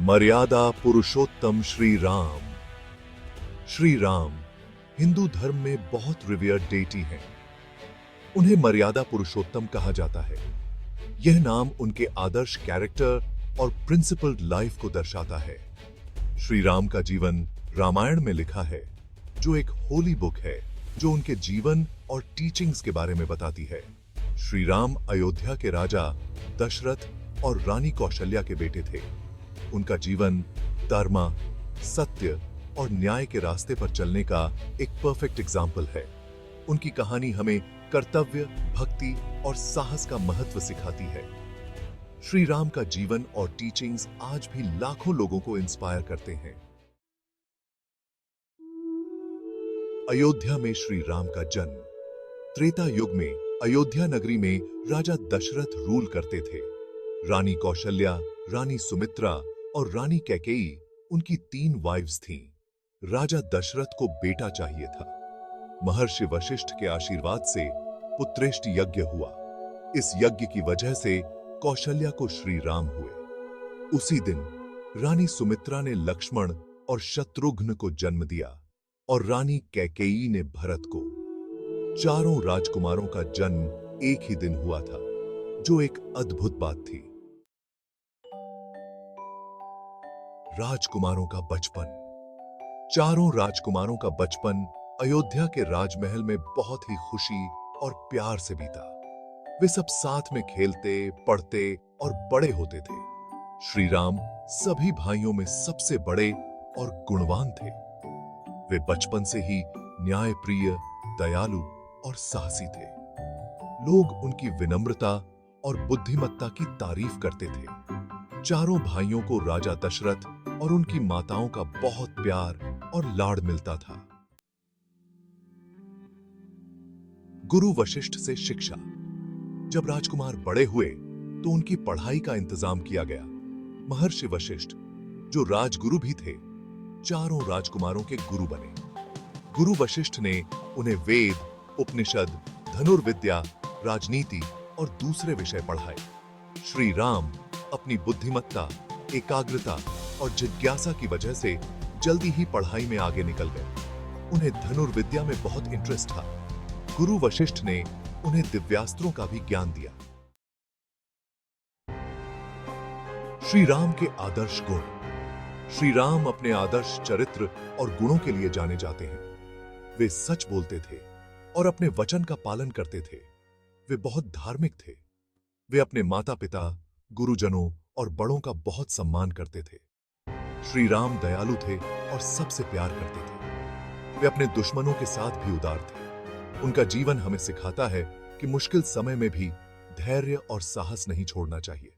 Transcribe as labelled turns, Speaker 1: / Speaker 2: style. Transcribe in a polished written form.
Speaker 1: मर्यादा पुरुषोत्तम श्री राम। श्री राम हिंदू धर्म में बहुत रिवियर्ड डेटी हैं। उन्हें मर्यादा पुरुषोत्तम कहा जाता है। यह नाम उनके आदर्श कैरेक्टर और प्रिंसिपल्ड लाइफ को दर्शाता है। श्री राम का जीवन रामायण में लिखा है, जो एक होली बुक है जो उनके जीवन और टीचिंग्स के बारे में बताती है। श्री राम अयोध्या के राजा दशरथ और रानी कौशल्या के बेटे थे। उनका जीवन धर्म, सत्य और न्याय के रास्ते पर चलने का एक परफेक्ट एग्जाम्पल है। उनकी कहानी हमें कर्तव्य, भक्ति और साहस का महत्व सिखाती है। श्री राम का जीवन और टीचिंग्स आज भी लाखों लोगों को इंस्पायर करते हैं। अयोध्या में श्री राम का जन्म। त्रेता युग में अयोध्या नगरी में राजा दशरथ रूल करते थे। रानी कौशल्या, रानी सुमित्रा और रानी कैकेयी उनकी 3 वाइव्स थीं। राजा दशरथ को बेटा चाहिए था। महर्षि वशिष्ठ के आशीर्वाद से पुत्रेष्टि यज्ञ हुआ। इस यज्ञ की वजह से कौशल्या को श्री राम हुए। उसी दिन रानी सुमित्रा ने लक्ष्मण और शत्रुघ्न को जन्म दिया और रानी कैकेयी ने भरत को। चारों राजकुमारों का जन्म एक ही दिन हुआ था, जो एक अद्भुत बात थी। राजकुमारों का बचपन। चारों राजकुमारों का बचपन अयोध्या के राजमहल में बहुत ही खुशी और प्यार से बीता। वे सब साथ में खेलते, पढ़ते और बड़े होते थे। श्री राम सभी भाइयों में सबसे बड़े और गुणवान थे। वे बचपन से ही न्यायप्रिय, दयालु और साहसी थे। लोग उनकी विनम्रता और बुद्धिमत्ता की तारीफ करते थे। चारों भाइयों को राजा दशरथ और उनकी माताओं का बहुत प्यार और लाड़ मिलता था। गुरु वशिष्ठ से शिक्षा। जब राजकुमार बड़े हुए तो उनकी पढ़ाई का इंतजाम किया गया। महर्षि वशिष्ठ, जो राजगुरु भी थे, चारों राजकुमारों के गुरु बने। गुरु वशिष्ठ ने उन्हें वेद, उपनिषद, धनुर्विद्या, राजनीति और दूसरे विषय पढ़ाए। श्री राम अपनी बुद्धिमत्ता, एकाग्रता और जिज्ञासा की वजह से जल्दी ही पढ़ाई में आगे निकल गए। उन्हें धनुर्विद्या में बहुत इंटरेस्ट था। गुरु वशिष्ठ ने उन्हें दिव्यास्त्रों का भी ज्ञान दिया। श्री राम के आदर्श गुण। श्री राम अपने आदर्श चरित्र और गुणों के लिए जाने जाते हैं। वे सच बोलते थे और अपने वचन का पालन करते थे। वे बहुत धार्मिक थे। वे अपने माता पिता, गुरुजनों और बड़ों का बहुत सम्मान करते थे। श्री राम दयालु थे और सबसे प्यार करते थे। वे अपने दुश्मनों के साथ भी उदार थे। उनका जीवन हमें सिखाता है कि मुश्किल समय में भी धैर्य और साहस नहीं छोड़ना चाहिए।